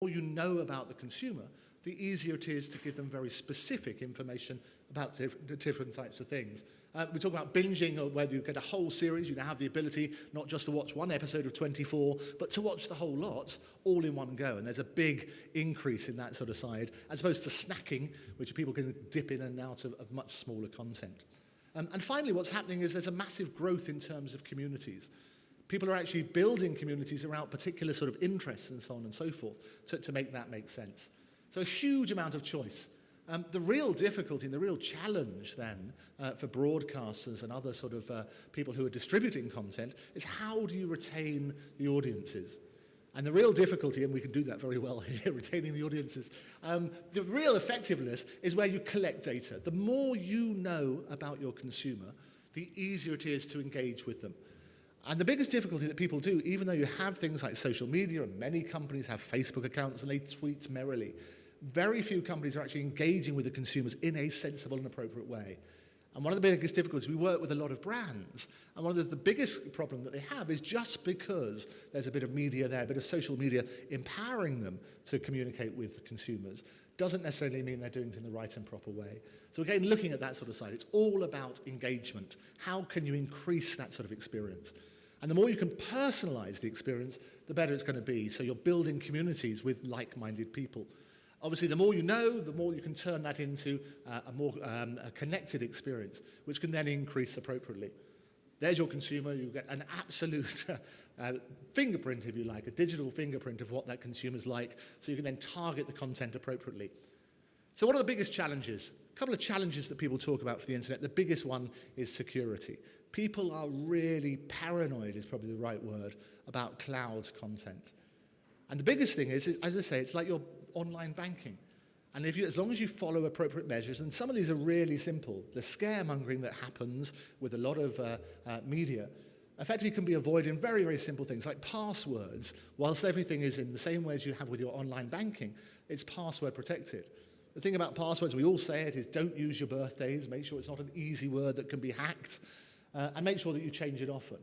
more you know about the consumer, the easier it is to give them very specific information about different types of things. We talk about binging, or whether you get a whole series, you now have the ability not just to watch one episode of 24, but to watch the whole lot all in one go. And there's a big increase in that sort of side, as opposed to snacking, which people can dip in and out of much smaller content. And finally, what's happening is there's a massive growth in terms of communities. People are actually building communities around particular sort of interests and so on and so forth to make that make sense. So a huge amount of choice. The real difficulty and the real challenge then for broadcasters and other sort of people who are distributing content is how do you retain the audiences? And the real difficulty, and we can do that very well here, retaining the audiences, the real effectiveness is where you collect data. The more you know about your consumer, the easier it is to engage with them. And the biggest difficulty that people do, even though you have things like social media, and many companies have Facebook accounts and they tweet merrily, very few companies are actually engaging with the consumers in a sensible and appropriate way. And one of the biggest difficulties, we work with a lot of brands, and one of the biggest problem that they have is just because there's a bit of media there, a bit of social media empowering them to communicate with consumers, doesn't necessarily mean they're doing it in the right and proper way. So again, looking at that sort of side, it's all about engagement. How can you increase that sort of experience? And the more you can personalize the experience, the better it's going to be. So you're building communities with like-minded people. Obviously, the more you know, the more you can turn that into a more connected experience, which can then increase appropriately. There's your consumer. You get an absolute fingerprint, if you like, a digital fingerprint of what that consumer's like, so you can then target the content appropriately. So what are the biggest challenges? A couple of challenges that people talk about for the internet. The biggest one is security. People are really paranoid, is probably the right word, about cloud content. And the biggest thing is, as I say, it's like your online banking. And as long as you follow appropriate measures, and some of these are really simple, the scaremongering that happens with a lot of media effectively can be avoided in very, very simple things like passwords. Whilst everything is in the same way as you have with your online banking, it's password protected. The thing about passwords, we all say it, is don't use your birthdays, make sure it's not an easy word that can be hacked, and make sure that you change it often.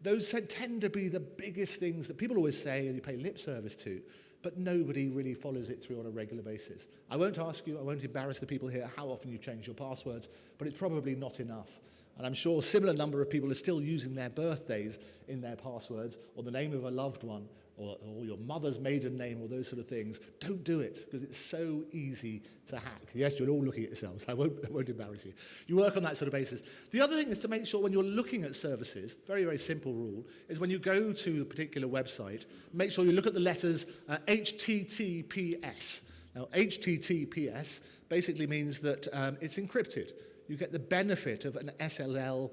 Those tend to be the biggest things that people always say and you pay lip service to, but nobody really follows it through on a regular basis. I won't ask you, I won't embarrass the people here how often you change your passwords, but it's probably not enough. And I'm sure a similar number of people are still using their birthdays in their passwords, or the name of a loved one, or your mother's maiden name, or those sort of things. Don't do it, because it's so easy to hack. Yes, you're all looking at yourselves. I won't embarrass you. You work on that sort of basis. The other thing is to make sure when you're looking at services, very, very simple rule, is when you go to a particular website, make sure you look at the letters HTTPS. Now, HTTPS basically means that it's encrypted. You get the benefit of an SSL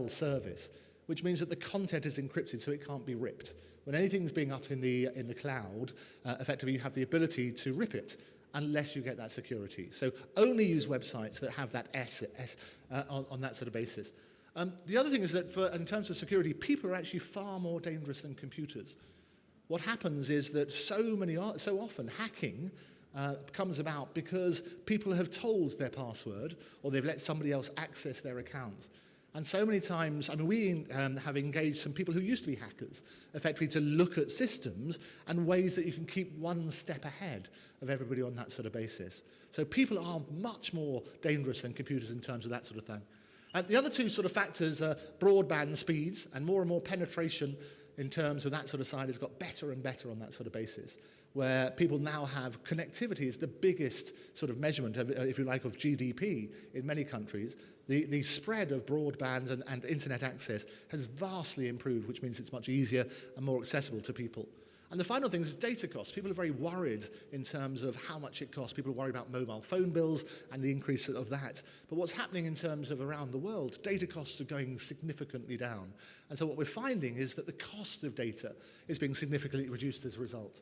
service, which means that the content is encrypted so it can't be ripped. When anything's being up in the cloud, effectively you have the ability to rip it unless you get that security. So only use websites that have that on that sort of basis. The other thing is that in terms of security, people are actually far more dangerous than computers. What happens is that so often hacking comes about because people have told their password or they've let somebody else access their account. And so many times, I mean, we have engaged some people who used to be hackers, effectively to look at systems and ways that you can keep one step ahead of everybody on that sort of basis. So people are much more dangerous than computers in terms of that sort of thing. And the other two sort of factors are broadband speeds, and more penetration in terms of that sort of side has got better and better on that sort of basis, where people now have connectivity is the biggest sort of measurement, of, if you like, of GDP in many countries. The spread of broadband and internet access has vastly improved, which means it's much easier and more accessible to people. And the final thing is data costs. People are very worried in terms of how much it costs. People are worried about mobile phone bills and the increase of that. But what's happening in terms of around the world, data costs are going significantly down. And so what we're finding is that the cost of data is being significantly reduced as a result.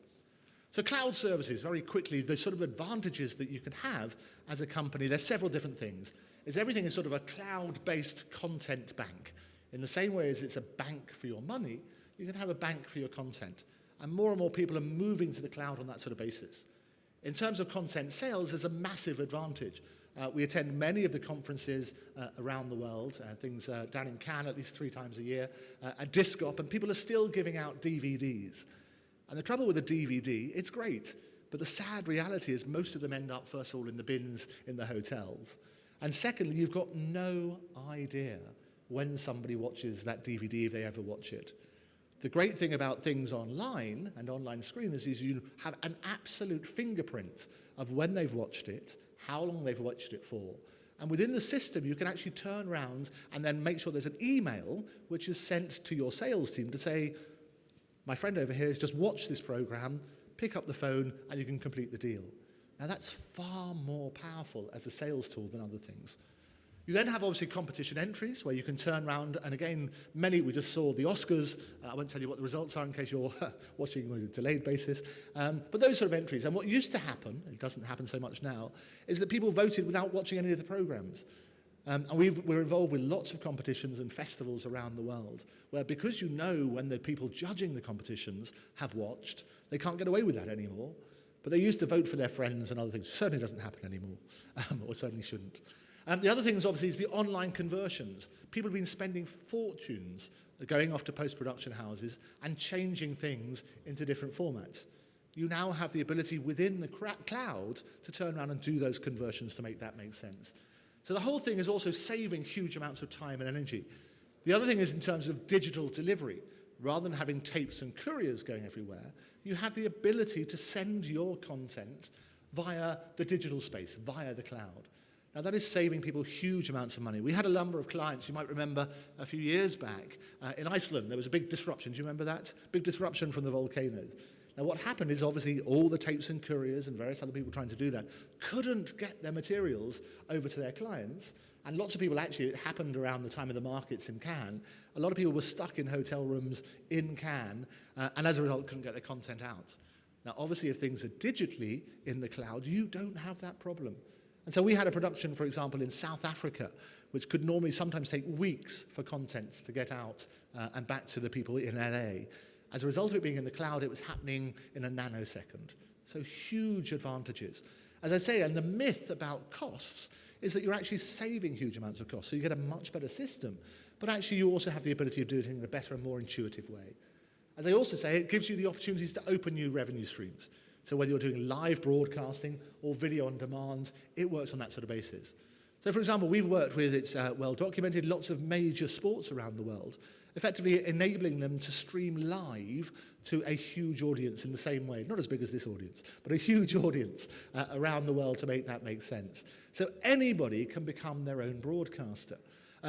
So cloud services, very quickly, the sort of advantages that you can have as a company, there's several different things. Everything is sort of a cloud-based content bank. In the same way as it's a bank for your money, you can have a bank for your content. And more people are moving to the cloud on that sort of basis. In terms of content sales, there's a massive advantage. We attend many of the conferences around the world, things down in Cannes at least 3 times a year, at Discop, and people are still giving out DVDs. And the trouble with a DVD, it's great, but the sad reality is most of them end up, first of all, in the bins in the hotels. And secondly, you've got no idea when somebody watches that DVD, if they ever watch it. The great thing about things online and online screeners is you have an absolute fingerprint of when they've watched it, how long they've watched it for. And within the system, you can actually turn around and then make sure there's an email which is sent to your sales team to say, my friend over here has just watched this program, pick up the phone, and you can complete the deal. Now, that's far more powerful as a sales tool than other things. You then have, obviously, competition entries, where you can turn around, and again, we just saw the Oscars. I won't tell you what the results are in case you're watching on a delayed basis. But those sort of entries. And what used to happen, it doesn't happen so much now, is that people voted without watching any of the programs. And we're involved with lots of competitions and festivals around the world, where because you know when the people judging the competitions have watched, they can't get away with that anymore. But they used to vote for their friends and other things. It certainly doesn't happen anymore, or certainly shouldn't. The other thing is obviously is the online conversions. People have been spending fortunes going off to post-production houses and changing things into different formats. You now have the ability within the cloud to turn around and do those conversions to make that make sense. So the whole thing is also saving huge amounts of time and energy. The other thing is in terms of digital delivery. Rather than having tapes and couriers going everywhere, you have the ability to send your content via the digital space, via the cloud. Now, that is saving people huge amounts of money. We had a number of clients, you might remember a few years back, in Iceland. There was a big disruption. Do you remember that? Big disruption from the volcanoes. Now, what happened is obviously all the tapes and couriers and various other people trying to do that couldn't get their materials over to their clients. And lots of people, actually, it happened around the time of the markets in Cannes. A lot of people were stuck in hotel rooms in Cannes, and as a result, couldn't get their content out. Now, obviously, if things are digitally in the cloud, you don't have that problem. And so we had a production, for example, in South Africa, which could normally sometimes take weeks for contents to get out and back to the people in LA. As a result of it being in the cloud, it was happening in a nanosecond. So huge advantages. As I say, and the myth about costs is that you're actually saving huge amounts of costs. So you get a much better system, but actually you also have the ability of doing it in a better and more intuitive way. As I also say, it gives you the opportunities to open new revenue streams. So whether you're doing live broadcasting or video on demand, it works on that sort of basis. So for example, we've worked with, it's well documented, lots of major sports around the world, effectively enabling them to stream live to a huge audience in the same way, not as big as this audience, but a huge audience around the world to make that make sense. So anybody can become their own broadcaster.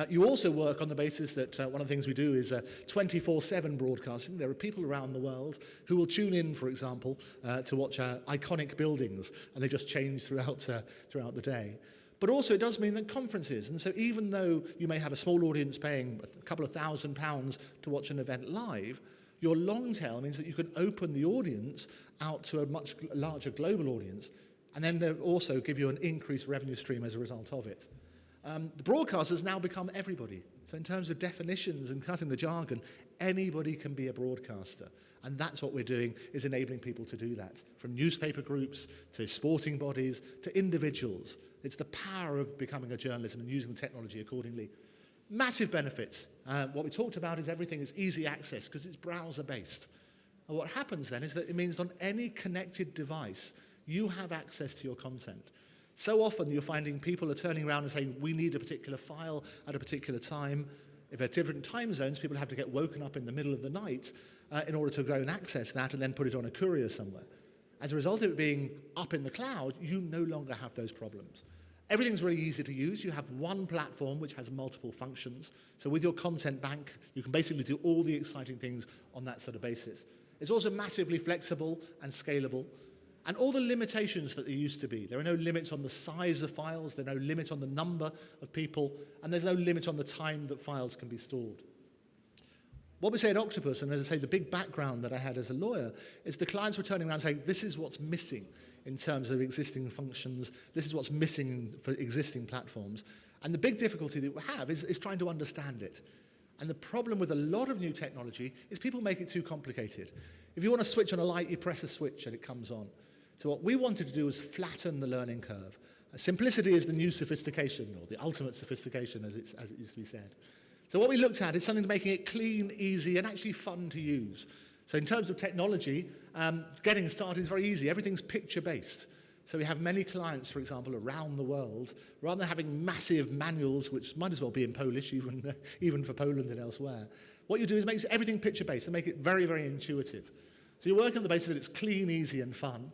You also work on the basis that one of the things we do is 24/7 broadcasting. There are people around the world who will tune in, for example, to watch iconic buildings, and they just change throughout the day. But also it does mean that conferences, and so even though you may have a small audience paying a couple of £1,000s to watch an event live, your long tail means that you can open the audience out to a much larger global audience, and then also give you an increased revenue stream as a result of it. The broadcasters now become everybody. So in terms of definitions and cutting the jargon, anybody can be a broadcaster. And that's what we're doing, is enabling people to do that. From newspaper groups to sporting bodies to individuals. It's the power of becoming a journalism and using the technology accordingly. Massive benefits. What we talked about is everything is easy access because it's browser-based. And what happens then is that it means on any connected device, you have access to your content. So often you're finding people are turning around and saying, we need a particular file at a particular time. If at different time zones, people have to get woken up in the middle of the night in order to go and access that and then put it on a courier somewhere. As a result of it being up in the cloud, you no longer have those problems. Everything's really easy to use. You have one platform which has multiple functions. So with your content bank, you can basically do all the exciting things on that sort of basis. It's also massively flexible and scalable. And all the limitations that there used to be. There are no limits on the size of files, there are no limit on the number of people, and there's no limit on the time that files can be stored. What we say at Octopus, and as I say, the big background that I had as a lawyer, is the clients were turning around saying, this is what's missing in terms of existing functions, this is what's missing for existing platforms. And the big difficulty that we have is trying to understand it. And the problem with a lot of new technology is people make it too complicated. If you want to switch on a light, you press a switch and it comes on. So what we wanted to do was flatten the learning curve. Simplicity is the new sophistication, or the ultimate sophistication, as it used to be said. So what we looked at is something making it clean, easy, and actually fun to use. So in terms of technology, getting started is very easy. Everything's picture-based. So we have many clients, for example, around the world, rather than having massive manuals, which might as well be in Polish, even for Poland and elsewhere. What you do is make everything picture-based and make it very, very intuitive. So you're working on the basis that it's clean, easy, and fun.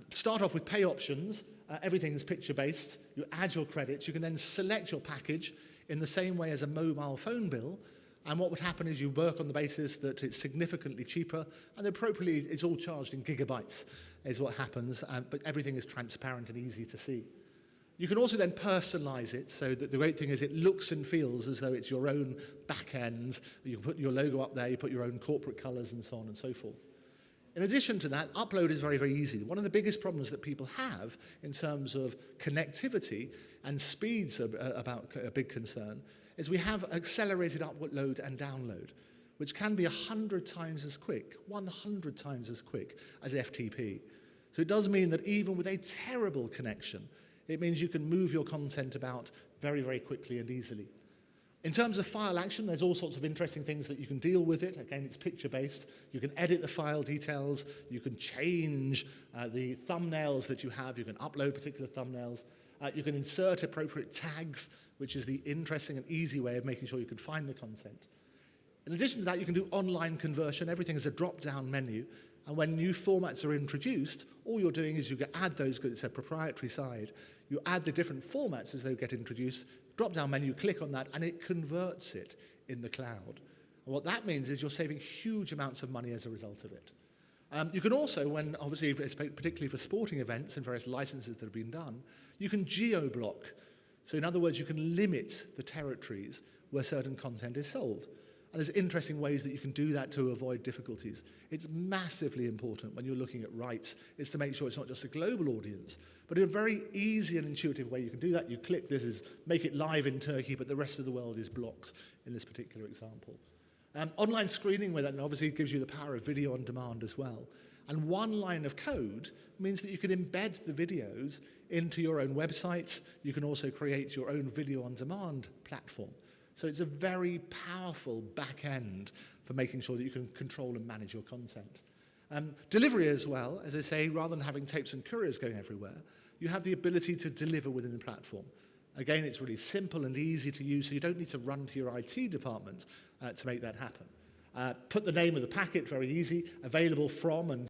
Start off with pay options. Everything is picture-based. You add your credits. You can then select your package in the same way as a mobile phone bill. And what would happen is you work on the basis that it's significantly cheaper, and appropriately it's all charged in gigabytes, is what happens, but everything is transparent and easy to see. You can also then personalize it, so that the great thing is it looks and feels as though it's your own back end. You can put your logo up there, you put your own corporate colors and so on and so forth. In addition to that, upload is very, very easy. One of the biggest problems that people have in terms of connectivity and speeds about a big concern is we have accelerated upload and download, which can be 100 times as quick, 100 times as quick as FTP. So it does mean that even with a terrible connection, it means you can move your content about very, very quickly and easily. In terms of file action, there's all sorts of interesting things that you can deal with it. Again, it's picture-based. You can edit the file details. You can change the thumbnails that you have. You can upload particular thumbnails. You can insert appropriate tags, which is the interesting and easy way of making sure you can find the content. In addition to that, you can do online conversion. Everything is a drop-down menu. And when new formats are introduced, all you're doing is you add those, because it's a proprietary side, you add the different formats as they get introduced, drop-down menu, click on that, and it converts it in the cloud. And what that means is you're saving huge amounts of money as a result of it. You can also, when obviously, particularly for sporting events and various licenses that have been done, you can geo-block. So in other words, you can limit the territories where certain content is sold. And there's interesting ways that you can do that to avoid difficulties. It's massively important when you're looking at rights is to make sure it's not just a global audience, but in a very easy and intuitive way you can do that. You click this is make it live in Turkey, but the rest of the world is blocked in this particular example. Online screening with that obviously gives you the power of video on demand as well. And one line of code means that you can embed the videos into your own websites. You can also create your own video on demand platform. So it's a very powerful back end for making sure that you can control and manage your content. Delivery as well, as I say, rather than having tapes and couriers going everywhere, you have the ability to deliver within the platform. Again, it's really simple and easy to use, so you don't need to run to your IT department to make that happen. Put the name of the packet, very easy, available from and